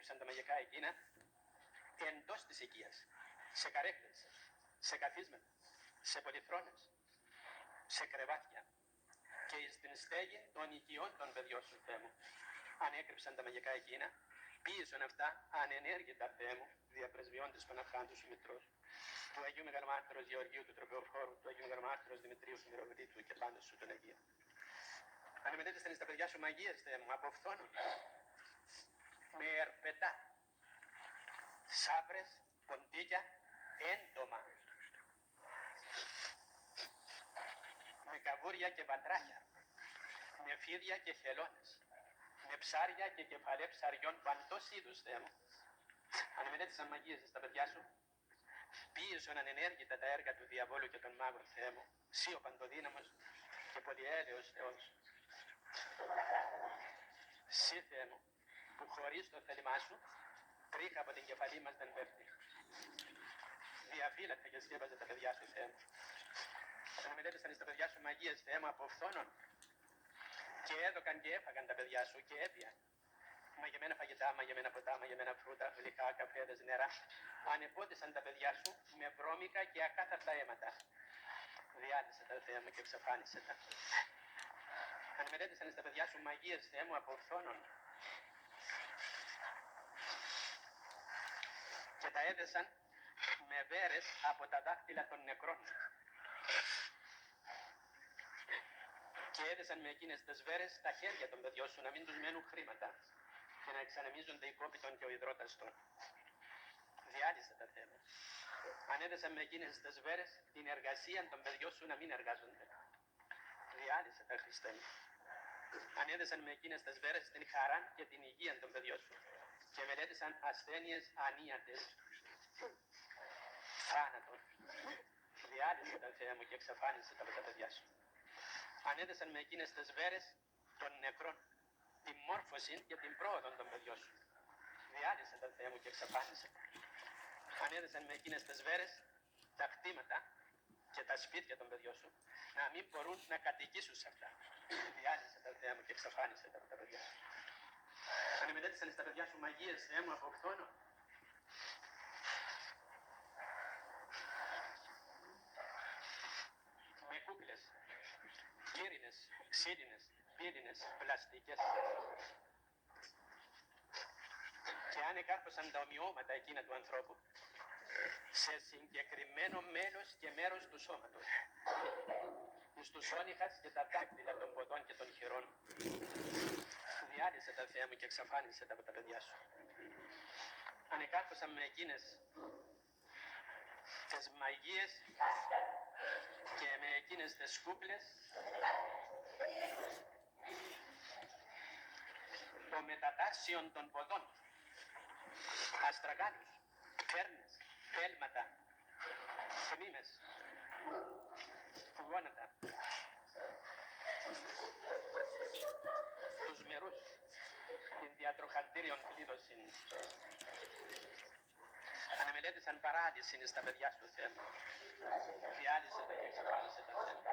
ανέκρυψαν τα μαγικά εκείνα εντός της οικίας, σε καρέκλες, σε καθίσματα, σε πολυθρόνες, σε κρεβάτια και στην στέγη των οικειών των παιδιών σου, Θεέ μου. Ανέκρυψαν τα μαγικά εκείνα, πίεσον αυτά ανενέργητα, Θεέ μου, διαπρεσβειώντες των αυχάντου σου μητρός, του Αγίου Μεγαλομάρτυρος Γεωργίου του Τροπεοφόρου, του Αγίου Μεγαλομάρτυρος Δημητρίου του Μυροβλήτου και πάντως σου των Αγίων. Ανεμετέτες στενείς τα παιδιά σου μαγείες, Θεέ μου, από φθόνων, με ερπετά, σάπρες, ποντίκια, έντομα, με καβούρια και βατράχια, με φίδια και χελώνες, με ψάρια και κεφαλέ ψαριών παντός είδους, Θεέ μου. Ανεμετέτες μαγείες στα παιδιά σου, πίεσον ανενέργητα τα έργα του διαβόλου και των μάγων, Θεέ μου, σύ ο παντοδύναμος και πολυέλεος Θεός. Σύ, Θεέ μου, που χωρίς το θέλημά σου, τρίχα από την κεφαλή μας δεν πέφτει. Διαφύλακτα και σκέπαζε τα παιδιά σου, Θεέ μου. Αναμετέτεσαν στα παιδιά σου μαγείες, Θεέ μου, από φθόνων, και έδωκαν και έφαγαν τα παιδιά σου και έπιαν. Μαγεμένα φαγητά, μαγεμένα ποτά, μαγεμένα φρούτα, γλυκά, καφέδες, νερά. Ανεπότισαν τα παιδιά σου με βρώμικα και ακάθαρτα αίματα. Διάλυσε τα, Θεέ μου, και εξαφάνισε τα. Ανεμετέτησαν στα παιδιά σου μαγείες, Θεέ μου, από φθόνων, και τα έδεσαν με βέρες από τα δάχτυλα των νεκρών. Και έδεσαν με εκείνες τις βέρες τα χέρια των παιδιών σου να μην τους μένουν χρήματα και να εξανεμίζονται οι κόποι των και ο υδρότας των. Διάλυσε τα, Θεέ μου. Ανέδεσαν με εκείνες τις βέρες την εργασία των παιδιών σου να μην εργάζονται. Διάλυσε τα, Χριστέ μου. Ανέδεσαν με εκείνες τις βέρες την χαρά και την υγεία των παιδιών σου και μελέτησαν ασθένειες ανίατες, θάνατον. Διάλυσε τα, Θεέ μου, και εξαφάνισε τα από τα παιδιά σου. Ανέδεσαν με εκείνες τις βέρες των νεκρών την μόρφωση και την πρόοδο των παιδιών σου. Διάλυσε τα, Θεέ μου, και εξαφάνισε. Ανέδεσαν με εκείνες τις βέρες τα κτήματα και τα σπίτια των παιδιών σου να μην μπορούν να κατοικήσουν σε αυτά. Διάλυσε τα, Θεέ μου, και εξαφάνισε τα από τα παιδιά σου. Ανεμετέτησαν στα παιδιά σου μαγείες, Θεέ μου, από φθόνο, με κούκλες, γύρινες, ξύλινες, πύλινες, πλαστικές. Και αν εκάρπωσαν τα ομοιώματα εκείνα του ανθρώπου σε συγκεκριμένο μέλος και μέρος του σώματος, στους όνυχας και τα δάκτυλα των ποδών και των χειρών, διάλυσε τα, Θεέ μου, και εξαφάνισε τα από τα παιδιά σου. Αν εκάρπωσαν με εκείνες τις μαγείες και με εκείνες τις κούκλες το μετατάσιον των ποδών, αστραγάλους, φέρνες, πέλματα, θμήμες, γόνατα, τους μερούς, την διατροχαντήριον κλείδωσιν. Αναμελέτησαν παράδεισιν στα παιδιά σου, Θεέ μου. Διάλυσε τα και εξαφάνισε τα, Θεέ μου.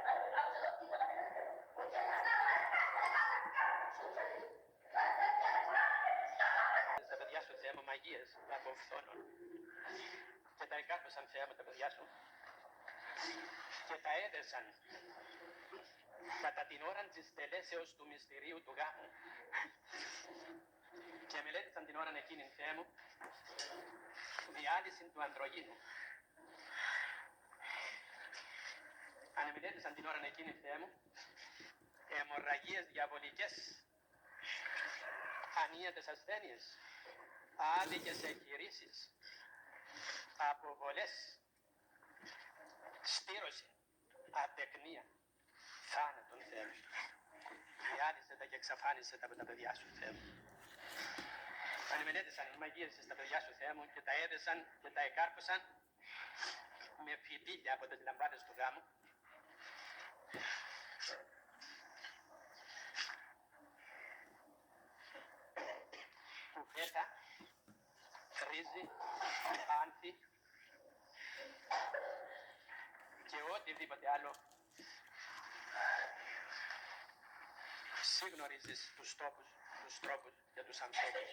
Στα παιδιά σου, Θεέ μου, μαγείες από φθόνων και τα εκάρπωσαν, Θεέ μου, τα παιδιά σου και τα έδεσαν κατά την ώρα της τελέσεως του μυστηρίου του γάμου και μελέτησαν την ώρα εκείνη, Θεέ μου, διάλυση του ανδρογίνου. Ανεμελέτησαν την ώρα εκείνη, Θεέ μου, αιμορραγίες διαβολικές, ανίατες ασθένειες, άδικες εγχειρήσεις, αποβολές, στήρωση, ατεκνία, θάνατον, Θεέ μου. Διάλυσε τα και εξαφάνισε τα από τα παιδιά σου, Θεέ μου. Ανεμελέτησαν μαγείες στα παιδιά σου, Θεέ μου, και τα έδεσαν και τα εκάρπωσαν με φυτίλια από τις λαμπάδες του γάμου. Κουφέτα, ρύζι, άνθη και οτιδήποτε άλλο συγνωρίζεις τους τόπους, τους τρόπους και τους ανθρώπους.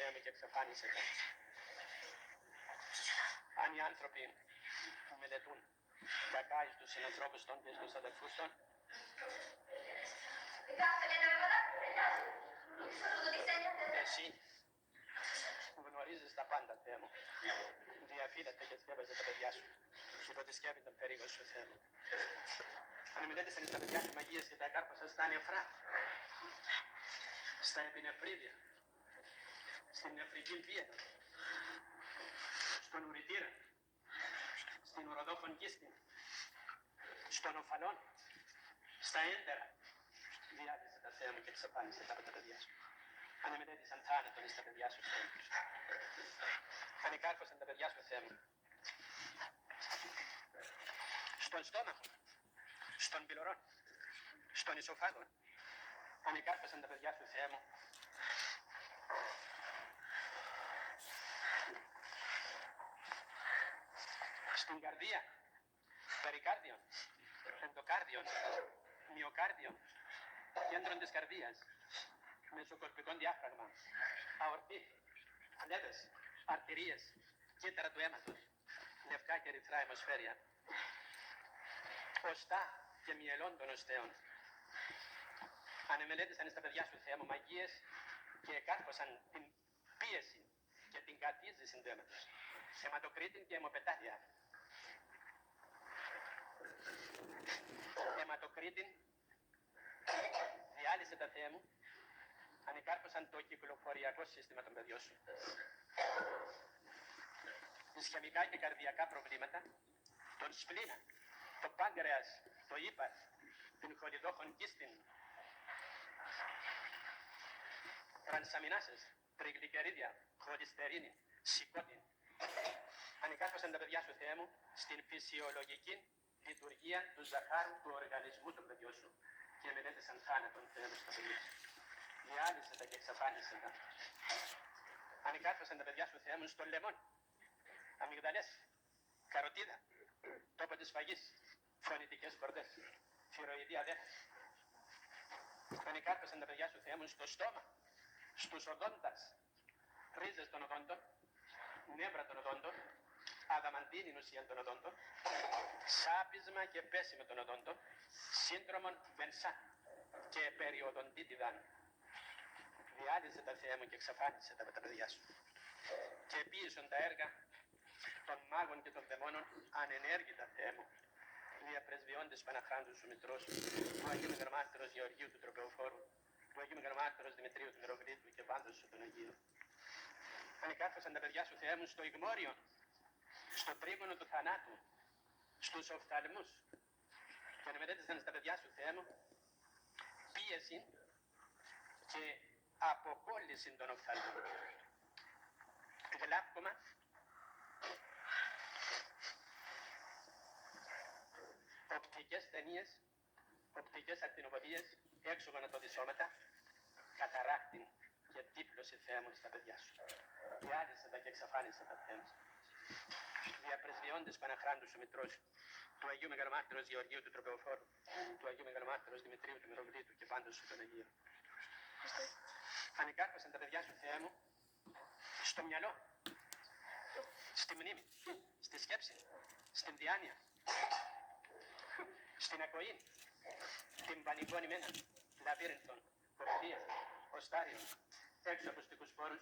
Θεέ μου και εξαφάνισε τα. Αν οι άνθρωποι που μελετούν κακά εις τους συνανθρώπους των και εις τους αδελφούς των, εσύ γνωρίζεις τα πάντα, Θεέ μου. Διαφύλατε και σκέπαζε τα παιδιά σου. Και τότε σκέπει τον περίγο σου, Θεέ μου. Αν μελέτησαν στα παιδιά σου μαγείες και τα εκάρπασαν στα νεφρά, στα επινεφρίδια, στην νεφρική βία, στον ουρητήρα, στην ουροδόχον κίστη, στον οφαλόν, στα έντερα. Διάλυσε τα, Θεέ μου, και εξαφάνισε τα από τα παιδιά σου. Αν μελέτησαν θάνατον στα παιδιά σου, Θεέ μου. Αν εκάρπασαν τα παιδιά σου, Θεέ μου, στον στόμαχο, στον πυλωρών, στον ισοφάγο, αν εκάρπασαν τα παιδιά σου, Θεέ μου, στην καρδία, περικάρδιον, ενδοκάρδιον, μυοκάρδιον, κέντρον της καρδίας, μεσοκορπικών διάφραγμα, αορτή, φλέβες, αρτηρίες, κύτταρα του αίματος, λευκά και ερυθρά αιμοσφαίρια, οστά και μυελών των οστέων. Αν μελέτησαν στα παιδιά σου, Θεέ μου, μαγείες και εκάρπωσαν την πίεση και την κατήζηση του αίματος, αιματοκρίτη και αιμοπετάλια. Αιματοκρίτη, διάλυσε τα, Θεέ μου, αν εκάρπωσαν το κυκλοφοριακό σύστημα των παιδιών σου. Ισχυμικά και καρδιακά προβλήματα, τον σπλήνα, το πάγκρεας, το ύπαρ, την χολιδόχον κίστην, τρανσαμινάσες, τριγλικερίδια, χολυστερίνη, σηκώτη. Αν εκάρπωσαν τα παιδιά σου, Θεέ μου, στην φυσιολογική λειτουργία του ζαχάρου του οργανισμού του παιδιού σου και μελέτησαν θάνατον, Θεέ μου, στα παιδιά σου. Διάλυσε τα και εξαφάνισε τα. Αν εκάρπωσαν τα παιδιά σου, Θεέ μου, στο λεμόν, αμυγδαλές, καροτίδα, τόπο της φαγής, φωνητικές κορδές, θηροειδία δέχα. Αν εκάρπωσαν τα παιδιά σου, Θεέ μου, στο στόμα, στους οδόντας, ρίζες των οδόντων, νεύρα των οδόντων, αδαμαντίνη ουσία των οδόντων, σάπισμα και πέσιμο των οδόντων, σύνδρομον βενσά και περιοδοντίτιδαν. Διάλυσε τα, Θεέ μου, και εξαφάνισε τα με τα παιδιά σου. Και επίησον τα έργα των μάγων και των δαιμόνων ανενέργητα, Θεέ μου, διαπρεσβειώντες Παναχράντου σου Μητρός, του Αγίου Μεγαλομάρτυρος Γεωργίου του Τροπεοφόρου, του Αγίου Μεγαλομάρτυρος Δημητρίου του Μυροβλήτου και πάντως σου των Αγίων. Αν εκάρπωσαν τα παιδιά σου, Θεέ μου, στο ηγμόριο, στο τρίγωνο του θανάτου, στους οφθαλμούς, και αν μελέτησαν στα παιδιά σου, Θεέ μου, πίεση και αποκόλληση των οφθαλμών, γλάφκωμα, οπτικές ταινίες, οπτικές ακτινοβολίες, έξω γονατοδυσσώματα, καταράκτη και τύπλωση, Θεέ μου, στα παιδιά σου. Διάλυσε τα και εξαφάνισε τα, Θεέ μου. Διαπρεσβειώντες Παναχράντου σου Μητρός, του Αγίου Μεγαλομάρτυρος Γεωργίου του Τροπεοφόρου, του Αγίου Μεγαλομάρτυρος Δημητρίου του Μυροβλήτου και πάντως σου των Αγίων. Αν εκάρπωσαν τα παιδιά σου, Θεέ μου, στο μυαλό, στη μνήμη, στη σκέψη, στην διάνοια, στην ακοή, την πανικών ημένα, λαβύρινθον, κοπηλία, οστάριον, έξω ακουστικούς πόρους,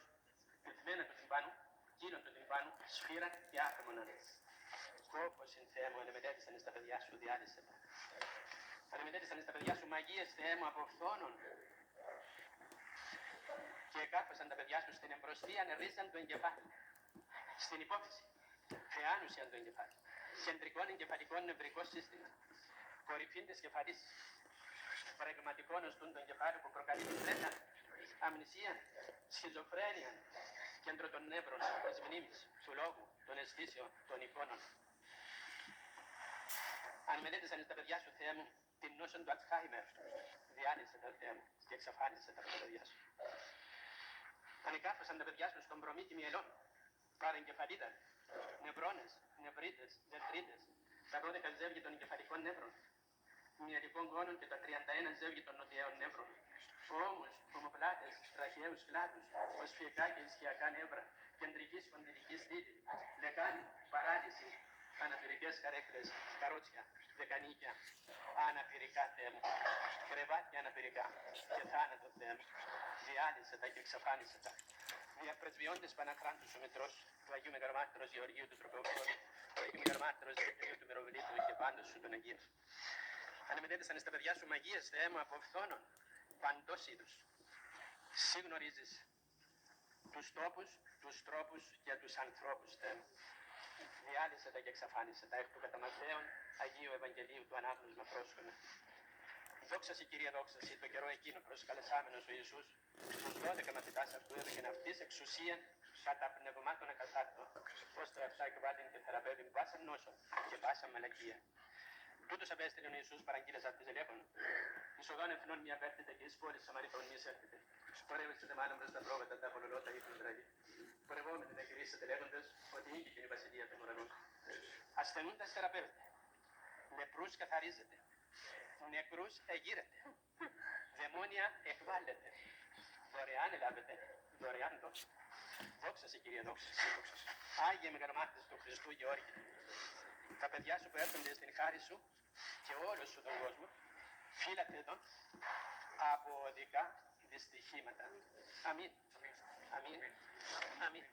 πυθμένα του τυμπάνου, κύλων του τυμπάνου, σφύρα και άφημονα. Κόπος εν, Θεέ μου, αν μελέτησαν στα παιδιά σου, διάλυσε τα. Αν μελέτησαν στα παιδιά σου μαγείες, Θεέ μου, από φθόνων, και εκάρπασαν τα παιδιά σου στην εμπροστία, ανερίζαν το εγκεφάλι, στην υπόθεση, θεάνουσιαν το εγκεφάλι, κεντρικών εγκεφαλικών νευρικό σύστημα, κορυφήν της κεφαλής, πραγματικών οστούν το εγκεφάλι που προκαλεί στρέσα, αμνησία, σχιζοφρένεια, κέντρο των νεύρων, της μνήμης, του λόγου, των αισθήσεων, των εικόνων. Αν μελέτησαν στα παιδιά σου, Θεέ μου, την νόσον του Αλτσχάιμερ, διάλυσε τα, Θεέ μου, και εξαφάνισε τα παιδιά σου. Αν εκάρπασαν τα παιδιά σου στον προμήθη μυελών, παρεγκεφαλίδα, νευρώνες, νευρίτες, δεντρίτες, τα 12 ζεύγια των εγκεφαλικών νεύρων, μυελικών γόνων και τα 31 ζεύγια των νοτιαίων νεύρων, ώμους, ομοπλάτες, τραχιαίους, νέους κλάδους, οσφιακά και ισχυακά νεύρα, κεντρική σπονδυλική στήλη, λεκάνη, παράλυση, αναπηρικές καρέκλες, καρότσια, δεκανίκια, αναπηρικά Θεέ μου, κρεβάτια αναπηρικά και θάνατο Θεέ μου, διάλυσε τα και εξαφάνισε τα. Διαπρεσβειώντες Παναχράντου σου Μητρός, του Αγίου Μεγαρμάρτυρος Γεωργίου του Τροπεοφόρου, του Αγίου Μεγαρμάρτυρος Γεωργίου του Μεροβιλίτου και πάντως σου των Αγίων. Ανεμετέτεσαν στα παιδιά σου μαγείες, Θεέ μου, από φθόνων, παντός είδους. Συ γνωρίζεις τους τόπους, τους τρόπους και τους ανθρώπους, Θεέ μου. Διάλυσε τα και εξαφάνισε τα εκ του κατά Ματθαίον Αγίου Ευαγγελίου του Ανάγνωσμα πρόσχομαι. Δόξα σε Κύριε, δόξα σε το καιρό εκείνο προσκαλεσάμενος ο Ιησούς, τους 12 μαθητάς αυτού έδωκεν αυτής εξουσίαν κατά πνευμάτων ακαθάρτων, ώστε αυτά εκβάλλην και θεραπεύειν βάσαν νόσων και βάσαν μαλακία. Τούτος απέστειλεν ο Ιησούς παραγγείλες αυτής ελέγχων. Εις οδόν ευθυνών μη απέρχεται και εις πόλης Σαμαριτών μη εισέρχεται. Πορεύεστε μάλλον προς τα πρόβατα τα πολλολότα ήθουν δηλαδή. Πορευόμενοι να κηρύσσετε λέγοντες ότι ήγηκε η βασιλεία των ουρανών. Ασθενούντας θεραπεύεται. Νεπρούς καθαρίζεται. Νεκρούς εγείρεται. Δαιμόνια εκβάλλεται. Δωρεάν ελάβετε. Δωρεάν δόξα. Δόξα σε Κύριε, δόξα. Άγιε Μεγαρμάρτυρες του Χριστού Γεώργη. Τα παιδιά σου που έρχονται στην χάρη σου και όλο σου τον κόσμο, φύλατε τον από οδικά δυστυχήματα. Αμήν. Αμήν. Αμήν.